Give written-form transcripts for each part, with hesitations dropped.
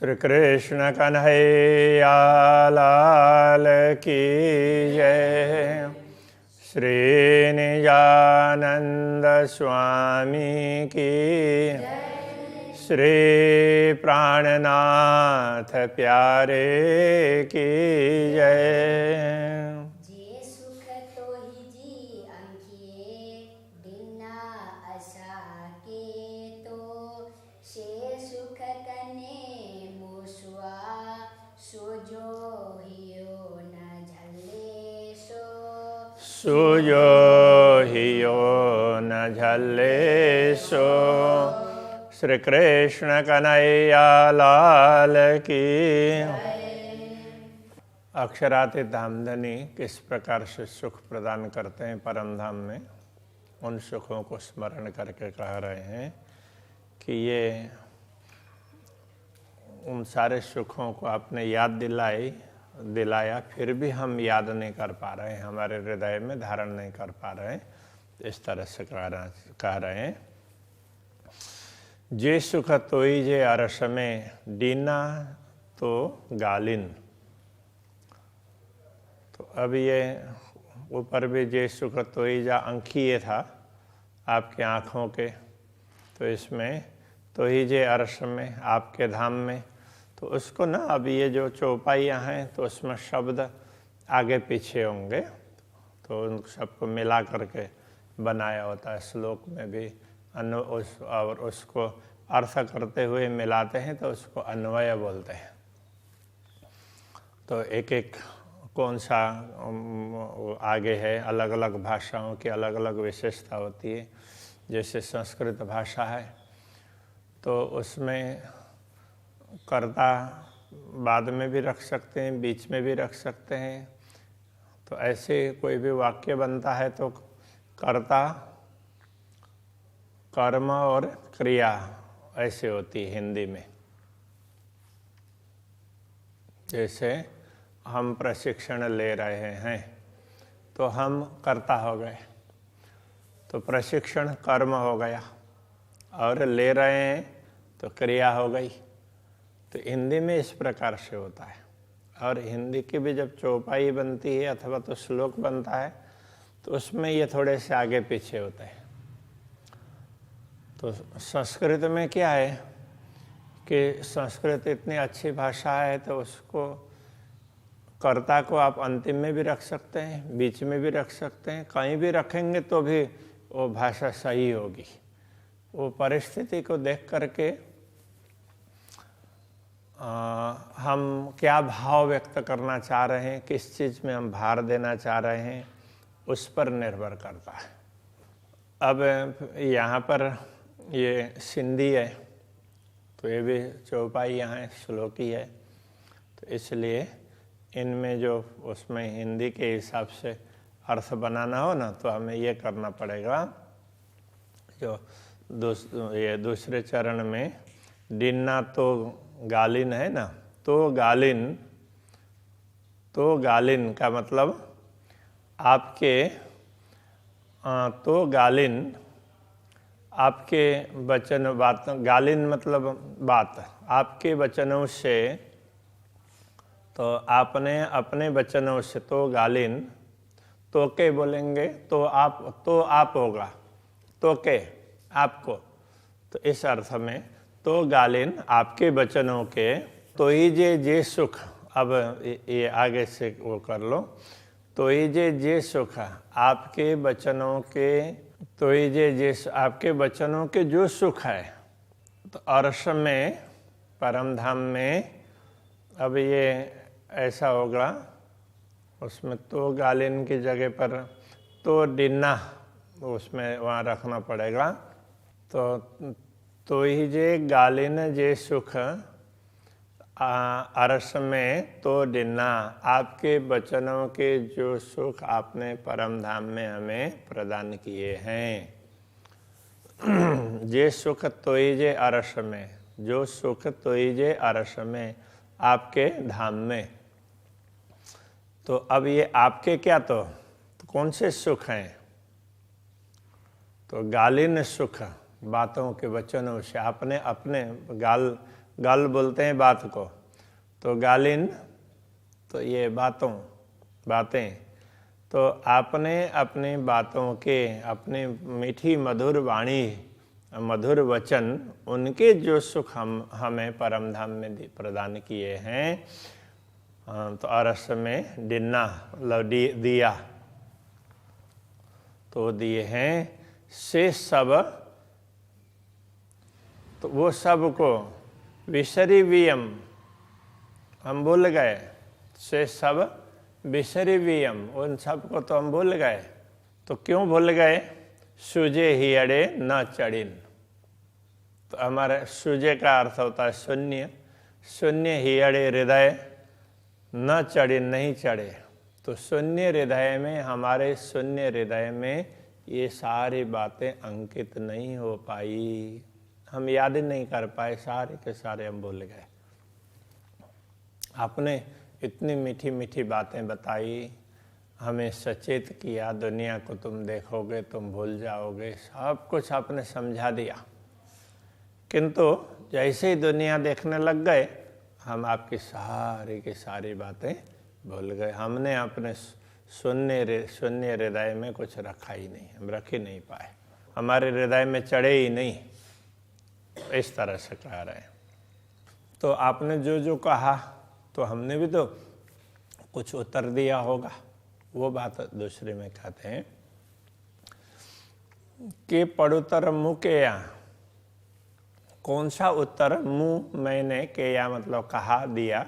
श्री कृष्ण कन्हैया लाल की जय। श्री निजानंद स्वामी की श्री प्राणनाथ प्यारे की जय। सुजो हियो न झल्ले सो। श्री कृष्ण कन्हैया लाल की। अक्षरातीत धामधनी किस प्रकार से सुख प्रदान करते हैं परम धाम में, उन सुखों को स्मरण करके कह रहे हैं कि ये उन सारे सुखों को आपने याद दिलाया, फिर भी हम याद नहीं कर पा रहे हैं, हमारे हृदय में धारण नहीं कर पा रहे हैं। इस तरह से कह रहे हैं, जे सुख तोई जे अरस में दीना तो गालिन। तो अब ये ऊपर भी जे सुख तोई जा अंकिये था आपके आँखों के, तो इसमें तो ही जे अरस में आपके धाम में, तो उसको ना अब ये जो चौपाइयाँ हैं तो उसमें शब्द आगे पीछे होंगे, तो उन सबको मिला करके बनाया होता है। श्लोक में भी और उसको अर्थ करते हुए मिलाते हैं तो उसको अन्वय बोलते हैं। तो एक एक कौन सा आगे है, अलग अलग भाषाओं की अलग अलग विशेषता होती है। जैसे संस्कृत भाषा है तो उसमें कर्ता बाद में भी रख सकते हैं, बीच में भी रख सकते हैं। तो ऐसे कोई भी वाक्य बनता है तो कर्ता, कर्म और क्रिया ऐसे होती है हिंदी में। जैसे हम प्रशिक्षण ले रहे हैं तो हम कर्ता हो गए, तो प्रशिक्षण कर्म हो गया, और ले रहे हैं तो क्रिया हो गई। तो हिंदी में इस प्रकार से होता है। और हिंदी की भी जब चौपाई बनती है अथवा तो श्लोक बनता है तो उसमें ये थोड़े से आगे पीछे होते हैं। तो संस्कृत में क्या है कि संस्कृत इतनी अच्छी भाषा है तो उसको कर्ता को आप अंतिम में भी रख सकते हैं, बीच में भी रख सकते हैं, कहीं भी रखेंगे तो भी वो भाषा सही होगी। वो परिस्थिति को देख करके हम क्या भाव व्यक्त करना चाह रहे हैं, किस चीज़ में हम भार देना चाह रहे हैं, उस पर निर्भर करता है। अब यहाँ पर ये सिंधी है तो ये भी चौपाइयाँ हैं, श्लोकी है, तो इसलिए इनमें जो उसमें हिंदी के हिसाब से अर्थ बनाना हो ना, तो हमें ये करना पड़ेगा। जो ये दूसरे चरण में दिन्ना तो गालिन है ना, तो गालिन का मतलब आपके तो गालिन आपके वचन बात, गालिन मतलब बात, आपके वचनों से, तो आपने अपने वचनों से, तो गालिन तो के बोलेंगे तो आप होगा, तो के आपको, तो इस अर्थ में तो गालिन आपके वचनों के, तो ही जे सुख, अब ये आगे से वो कर लो, तो ही जे सुख आपके वचनों के, तो ही जे आपके वचनों के जो सुख है, तो अर्श में परम धाम में, अब ये ऐसा होगा, उसमें तो गालिन की जगह पर तो डिन्ना उसमें वहाँ रखना पड़ेगा। तो ही जे गालिन जे सुख अरस में तो डिन्ना, आपके वचनों के जो सुख आपने परम धाम में हमें प्रदान किए हैं। जे सुख तोई जे अरस में, जो सुख तोई जे अरस में, आपके धाम में। तो अब ये आपके क्या, तो कौन से सुख हैं? तो गालिन सुख, बातों के वचनों से आपने अपने गल बोलते हैं बात को, तो गालिन तो ये बातें। तो आपने अपनी बातों के, अपनी मीठी मधुर वाणी, मधुर वचन, उनके जो सुख हमें परम धाम में प्रदान किए हैं, तो अरस में डिन्ना मतलब दिया, तो दिए हैं से सब, तो वो सब को विसरी वियम, हम भूल गए, से सब विसरी वियम, उन सब को तो हम भूल गए। तो क्यों भूल गए? सूजे ही अड़े न चढ़िन। तो हमारे सूजे का अर्थ होता है शून्य, शून्य ही अड़े हृदय, न चढ़िन नहीं चढ़े। तो शून्य हृदय में, हमारे शून्य हृदय में ये सारी बातें अंकित नहीं हो पाई, हम याद ही नहीं कर पाए, सारे के सारे हम भूल गए। आपने इतनी मीठी मीठी बातें बताई, हमें सचेत किया, दुनिया को तुम देखोगे तुम भूल जाओगे, सब कुछ आपने समझा दिया। किंतु जैसे ही दुनिया देखने लग गए, हम आपकी सारी की सारी बातें भूल गए। हमने अपने शून्य हृदय में कुछ रखा ही नहीं, हम रख ही नहीं पाए, हमारे हृदय में चढ़े ही नहीं, इस तरह से कह रहे हैं। तो आपने जो जो कहा, तो हमने भी तो कुछ उत्तर दिया होगा। वो बात दूसरे में कहते हैं कि पड़ुतर मुँह के या, कौन सा उत्तर मुँह मैंने के या मतलब कहा दिया,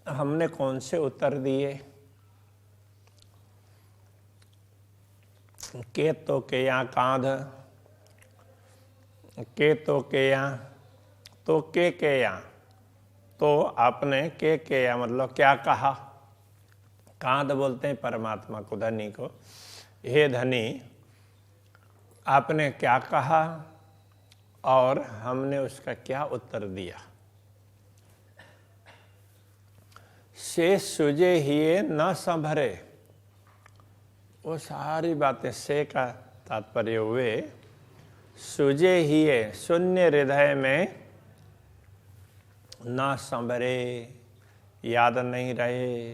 हमने कौन से उत्तर दिए? के तो के या कांध, के तो के या, तो के या, तो आपने के या मतलब क्या कहा? कांध बोलते हैं परमात्मा को, धनी को। हे धनी, आपने क्या कहा और हमने उसका क्या उत्तर दिया? से सुजे हिये न संभरे, वो सारी बातें, से का तात्पर्य हुए सुजे हिये, शून्य हृदय में, न संभरे, याद नहीं रहे।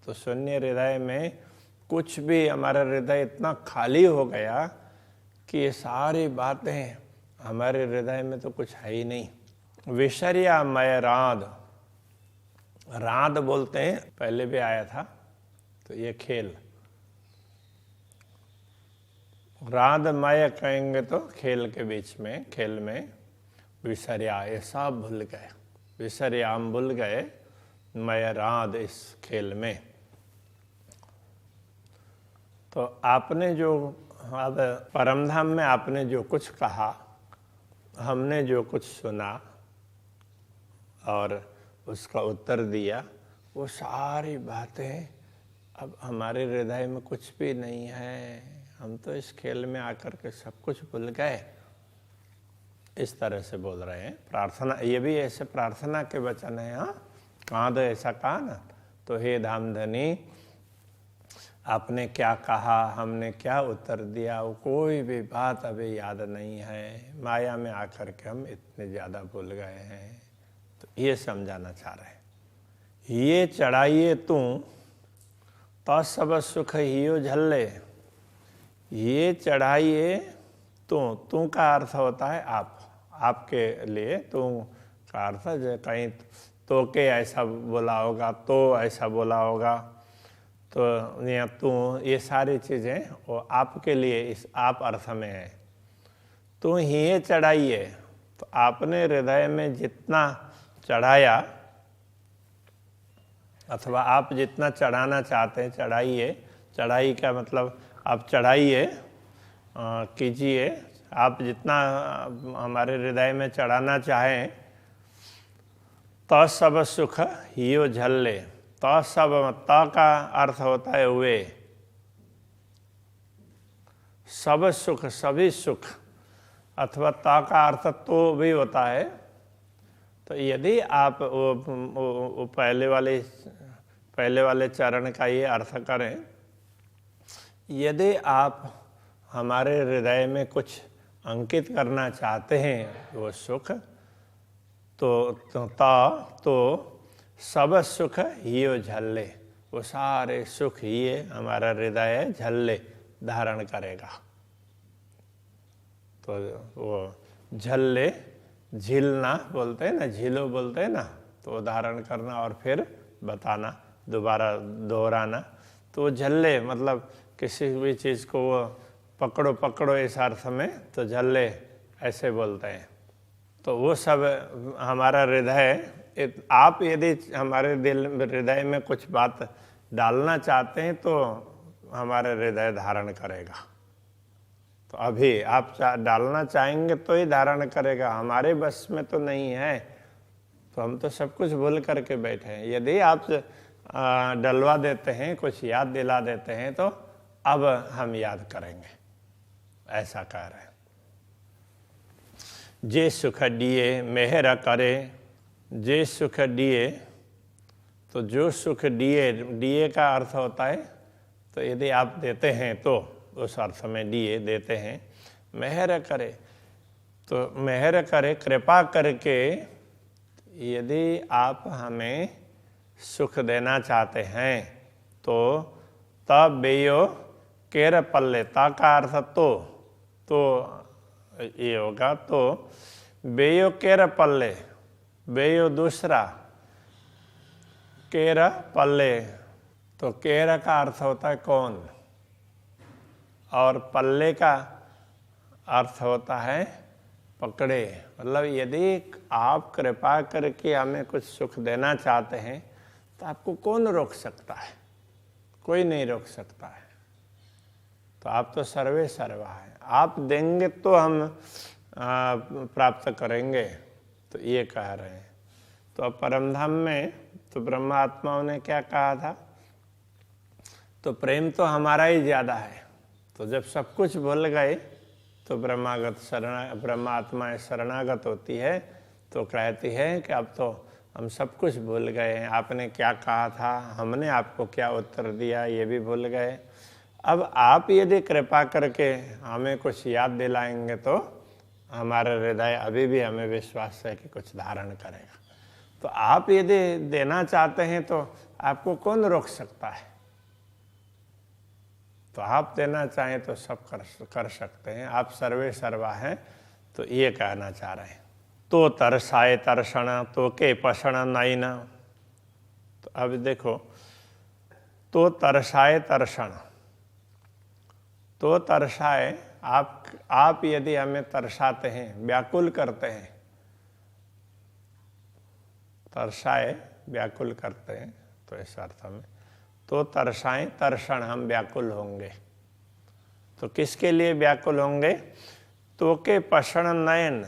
तो शून्य हृदय में कुछ भी, हमारा हृदय इतना खाली हो गया कि ये सारी बातें हमारे हृदय में तो कुछ है ही नहीं। विषर्या मय राध, राध बोलते हैं, पहले भी आया था, तो ये खेल, राधमय कहेंगे तो खेल के बीच में, खेल में विसर्या, ये सब भूल गए, विसर्या हम भूल गए, मय राध इस खेल में। तो आपने जो, अब परमधाम में आपने जो कुछ कहा, हमने जो कुछ सुना और उसका उत्तर दिया, वो सारी बातें अब हमारे हृदय में कुछ भी नहीं है, हम तो इस खेल में आकर के सब कुछ भूल गए। इस तरह से बोल रहे हैं। प्रार्थना, ये भी ऐसे प्रार्थना के वचन है। हाँ, कांध ऐसा कहा ना, तो हे धामधनी, आपने क्या कहा, हमने क्या उत्तर दिया, वो कोई भी बात अभी याद नहीं है, माया में आकर के हम इतने ज़्यादा भूल गए हैं। तो ये समझाना चाह रहे हैं। ये चढ़ाइए तू तो सब सुख हियो झल्ले, ये चढ़ाइए तू का अर्थ होता है आप, आपके लिए तू का अर्थ जो कहीं तो के ऐसा बोला होगा, तो ऐसा बोला होगा, तो या तू, ये सारी चीज़ें वो आपके लिए इस आप अर्थ में है। तू ही चढ़ाइए, तो आपने हृदय में जितना चढ़ाया, अथवा आप जितना चढ़ाना चाहते हैं चढ़ाइए। चढ़ाई का मतलब आप चढ़ाइए, कीजिए, आप जितना हमारे हृदय में चढ़ाना चाहें। तो सब सुख हियो झल्ले, तो सब, तो का अर्थ होता है वे, सब सुख, सभी सुख, अथवा तो का अर्थ तो भी होता है। तो यदि आप वो पहले वाले चरण का ये अर्थ करें, यदि आप हमारे हृदय में कुछ अंकित करना चाहते हैं वो सुख, तो सब सुख हियो झल्ले, वो सारे सुख ये हमारा हृदय झल्ले धारण करेगा। तो वो झल्ले, झीलना बोलते हैं ना, झीलो बोलते हैं ना, तो धारण करना और फिर बताना, दोबारा दोहराना। तो वो झल्ले मतलब किसी भी चीज़ को वो पकड़ो पकड़ो इस अर्थ में, तो झल्ले ऐसे बोलते हैं। तो वो सब हमारा हृदय, आप यदि हमारे दिल हृदय में कुछ बात डालना चाहते हैं तो हमारे हृदय धारण करेगा। तो अभी आप डालना चाहेंगे तो ही धारण करेगा, हमारे बस में तो नहीं है। तो हम तो सब कुछ भूल करके बैठे हैं। यदि आप डलवा देते हैं, कुछ याद दिला देते हैं, तो अब हम याद करेंगे, ऐसा कह रहे हैं। जे सुख दिए मेहर करे, जे सुख दिए, तो जो सुख दिए, दिए का अर्थ होता है, तो यदि आप देते हैं तो उस अर्थ में दिए देते हैं। मेहर करे, तो मेहर करे कृपा करके, यदि आप हमें सुख देना चाहते हैं तो तब बेयो केर पल्ले, ता का अर्थ तो ये होगा, तो बेयो केर पल्ले, बेयो दूसरा, केर पल्ले, तो केर का अर्थ होता है कौन, और पल्ले का अर्थ होता है पकड़े। मतलब यदि आप कृपा करके हमें कुछ सुख देना चाहते हैं तो आपको कौन रोक सकता है, कोई नहीं रोक सकता है। तो आप तो सर्वे सर्वा है, आप देंगे तो हम प्राप्त करेंगे, तो ये कह रहे हैं। तो अब परमधाम में तो ब्रह्मात्माओं ने क्या कहा था, तो प्रेम तो हमारा ही ज़्यादा है। तो जब सब कुछ भूल गए तो ब्रह्मात्मा शरणागत होती है, तो कहती है कि अब तो हम सब कुछ भूल गए हैं, आपने क्या कहा था, हमने आपको क्या उत्तर दिया, ये भी भूल गए। अब आप यदि कृपा करके हमें कुछ याद दिलाएंगे तो हमारा हृदय अभी भी हमें विश्वास है कि कुछ धारण करेगा। तो आप यदि देना चाहते हैं तो आपको कौन रोक सकता है। तो आप देना चाहें तो सब कर सकते हैं, आप सर्वे सर्वा हैं। तो ये कहना चाह रहे हैं। तो तरसाए तरसण तो के पसण नाई न। तो अब देखो, तो तरसाए तरसण, तो तरसाए, आप यदि हमें तरसाते हैं, व्याकुल करते हैं, तरसाए व्याकुल करते हैं, तो इस अर्थ में तो तरसाएं तरसण, हम व्याकुल होंगे। तो किसके लिए व्याकुल होंगे, तो के पसण नयन,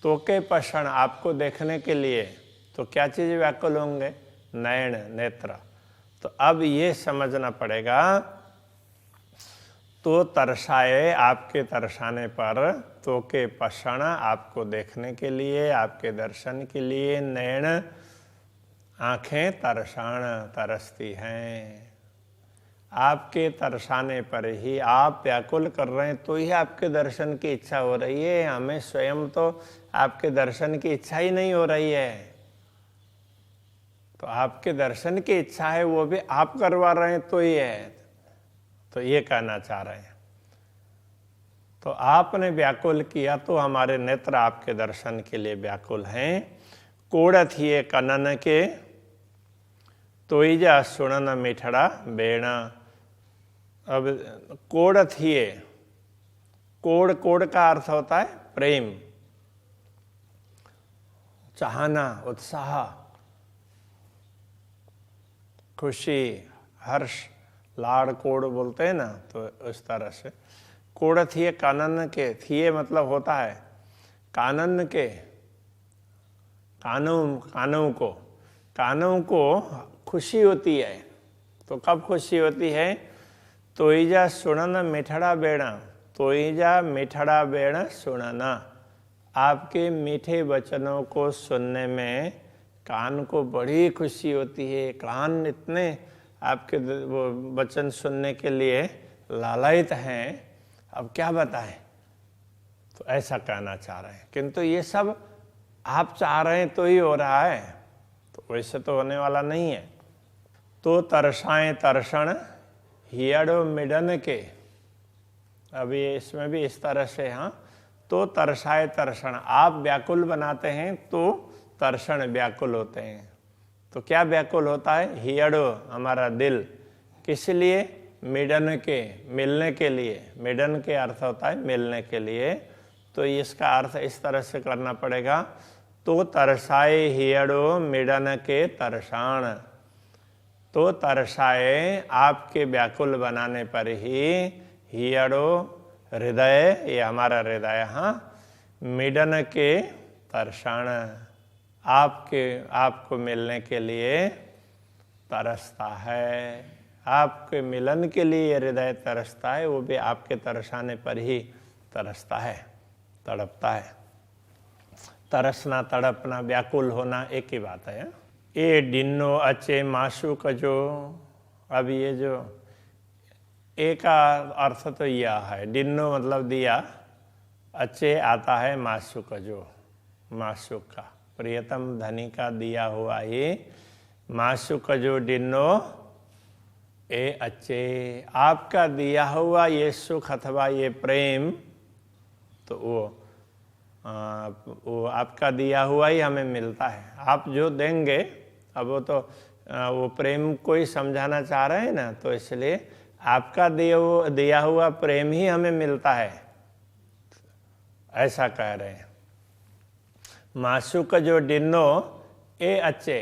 तो के पसण, आपको देखने के लिए। तो क्या चीज़ व्याकुल होंगे, नयन नेत्र। तो अब ये समझना पड़ेगा, तो तरसाए आपके तरसाने पर, तो के पसण आपको देखने के लिए, आपके दर्शन के लिए, नयन आंखें तरसाण तरसती हैं। आपके तरसाने पर ही आप व्याकुल कर रहे हैं, तो ही आपके दर्शन की इच्छा हो रही है। हमें स्वयं तो आपके दर्शन की इच्छा ही नहीं हो रही है। तो आपके दर्शन की इच्छा है, वो भी आप करवा रहे हैं, तो ये है। तो ये कहना चाह रहे हैं, तो आपने व्याकुल किया तो हमारे नेत्र आपके दर्शन के लिए व्याकुल हैं। कोड़त ही कनन के, तोईजा सुनन मिठड़ा बेणा। अब कोड़त ही, कोड़, कोड़ का अर्थ होता है प्रेम, चाहना, उत्साह, खुशी, हर्ष, लाड़ कोड़ बोलते हैं ना, तो उस तरह से कोड़ थिए कानन के, थिए मतलब होता है कानन के, कानों को खुशी होती है। तो कब खुशी होती है, तोईजा सुनन मिठड़ा बेड़ा, तोईजा मिठड़ा बेड़ा सुनना, आपके मीठे वचनों को सुनने में कान को बड़ी खुशी होती है। कान इतने आपके वो वचन सुनने के लिए लालायित हैं अब क्या बताएं। तो ऐसा कहना चाह रहे हैं, किंतु ये सब आप चाह रहे हैं तो ही हो रहा है, तो वैसे तो होने वाला नहीं है। तो तरसाएं तरसण हियड़ो मिडन के, अभी इसमें भी इस तरह से, हाँ, तो तरसाए तरसण, आप व्याकुल बनाते हैं तो तरसण व्याकुल होते हैं। तो क्या व्याकुल होता है? हियड़ो हमारा दिल, किस लिए? मिडन के, मिलने के लिए। मिडन के अर्थ होता है मिलने के लिए, तो इसका अर्थ इस तरह से करना पड़ेगा, तो तरसाए हियड़ो मिडन के तरसाण। तो तरसाए आपके व्याकुल बनाने पर ही, हियड़ो हृदय, ये हमारा हृदय, हाँ, मिडन के तरसाण, आपको मिलने के लिए तरसता है। आपके मिलन के लिए हृदय तरसता है, वो भी आपके तरसाने पर ही तरसता है, तड़पता है। तरसना, तड़पना, व्याकुल होना एक ही बात है। ए डिन्नो अचे माशुक जो, अब ये जो ए का अर्थ तो यह है, डिन्नो मतलब दिया, अचे आता है माशुक जो, माशुक का, प्रियतम धनी का दिया हुआ ये माशुक जो डिन्नो ए अचे, आपका दिया हुआ ये सुख अथवा ये प्रेम, तो वो आपका दिया हुआ ही हमें मिलता है। आप जो देंगे, अब वो तो वो प्रेम को ही समझाना चाह रहे हैं ना, तो इसलिए आपका दिया हुआ प्रेम ही हमें मिलता है, ऐसा कह रहे हैं। माशुक जो डिन्नो ए अचे,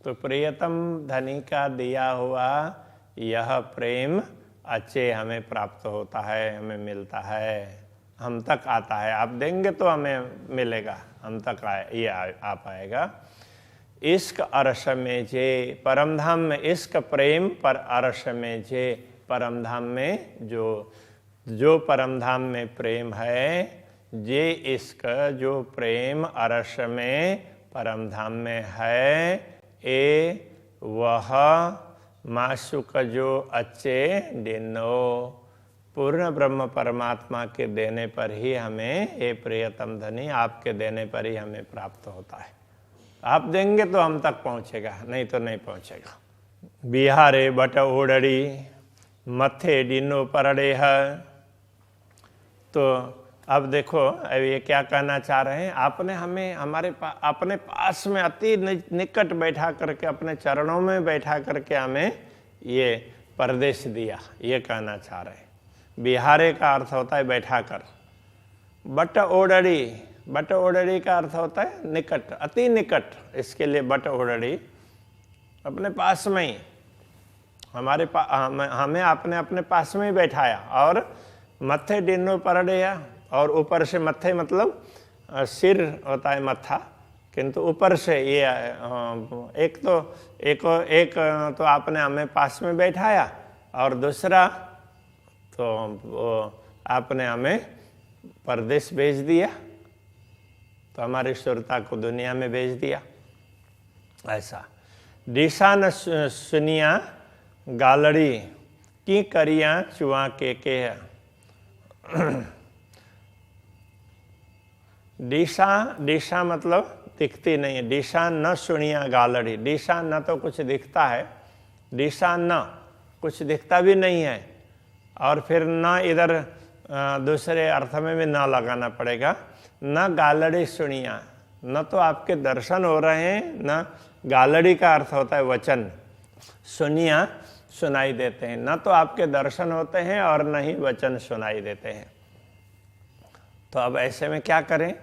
तो प्रियतम धनी का दिया हुआ यह प्रेम अच्छे हमें प्राप्त होता है, हमें मिलता है, हम तक आता है। आप देंगे तो हमें मिलेगा, हम तक ये आ पाएगा। इश्क अरश में जे, परमधाम में इश्क प्रेम पर अरश में जे, परमधाम में जो परमधाम में प्रेम है, जे इश्क जो प्रेम अरश में परमधाम में है, ए वह माशुक जो अच्छे डिन्नो, पूर्ण ब्रह्म परमात्मा के देने पर ही हमें, ये प्रियतम धनी आपके देने पर ही हमें प्राप्त होता है। आप देंगे तो हम तक पहुंचेगा, नहीं तो नहीं पहुंचेगा। बिहारे बट ओडड़ी मथे डिनो परड़े है। तो अब देखो, अब ये क्या कहना चाह रहे हैं, आपने हमें अपने पास में अति निकट बैठा करके, अपने चरणों में बैठा करके हमें ये परदेश दिया, ये कहना चाह रहे हैं। बिहारे का अर्थ होता है बैठा कर। बट ओडड़ी, बट ओडड़ी का अर्थ होता है निकट, अति निकट, इसके लिए बट ओडड़ी, अपने पास में ही हमें आपने अपने पास में ही बैठाया। और मत्थे डिन्नो परड़ेया, और ऊपर से मत्थे मतलब सिर होता है मत्था, किंतु ऊपर से ये एक तो आपने हमें पास में बैठाया, और दूसरा तो आपने हमें परदेश भेज दिया, तो हमारी सुरता को दुनिया में भेज दिया। ऐसा दिशा न सुनिया गालड़ी की करिया चुआ के है। दिशा मतलब दिखती नहीं है, दिशा न सुनिया गालड़ी, दिशा न तो कुछ दिखता है, दिशा न कुछ दिखता भी नहीं है, और फिर न इधर दूसरे अर्थ में भी न लगाना पड़ेगा। न गालड़ी सुनिया, न तो आपके दर्शन हो रहे हैं, न गालड़ी का अर्थ होता है वचन, सुनिया सुनाई देते हैं, न तो आपके दर्शन होते हैं और न ही वचन सुनाई देते हैं। तो अब ऐसे में क्या करें?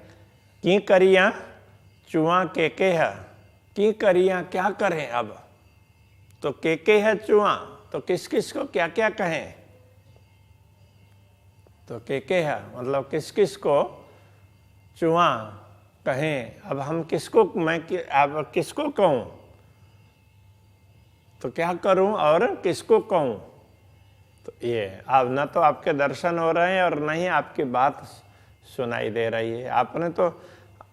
की करिया चुआ के है, की करिया क्या करें अब? तो के है चुआ, तो किस किस को क्या क्या कहें? तो के है मतलब किस किस को चुआ कहें। अब हम किसको, अब किसको कहूँ, तो क्या करूं और किसको कहूं? तो ये अब न तो आपके दर्शन हो रहे हैं और न ही आपकी बात सुनाई दे रही है। आपने तो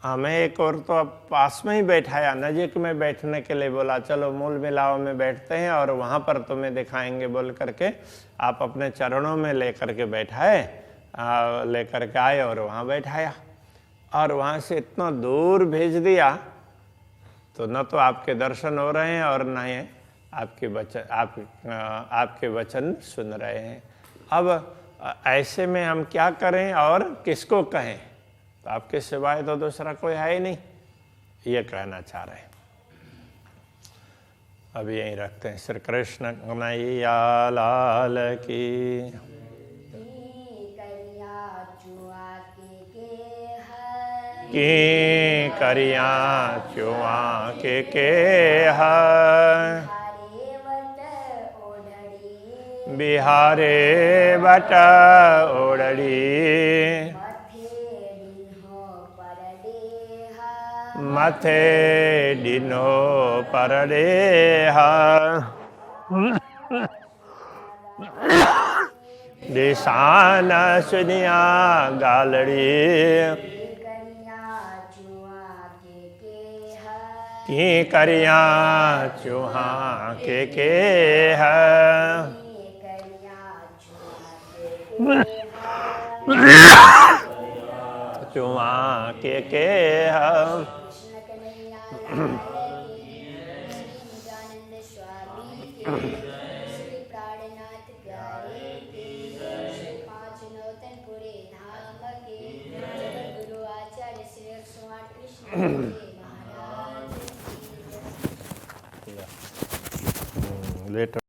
हमें एक और तो पास में ही बैठाया, नजीक में बैठने के लिए बोला, चलो मूल मिलाव में बैठते हैं और वहां पर तुम्हें दिखाएंगे बोल करके आप अपने चरणों में लेकर के बैठाए, लेकर के आए और वहाँ बैठाया, और वहाँ से इतना दूर भेज दिया तो न तो आपके दर्शन हो रहे हैं और न ही आपके वचन सुन रहे हैं। अब ऐसे में हम क्या करें और किसको कहें? तो आपके सिवाय तो दूसरा कोई है ही नहीं, ये कहना चाह रहे हैं। अब यहीं रखते हैं। श्री कृष्ण कन्हैया लाल की। की करिया चुआ के है बिहारे बट ओढ़ी मथे डिनो परडेहा दिशान सुनिया गालड़ी की करिया चूहा के है चूहा के है। Later.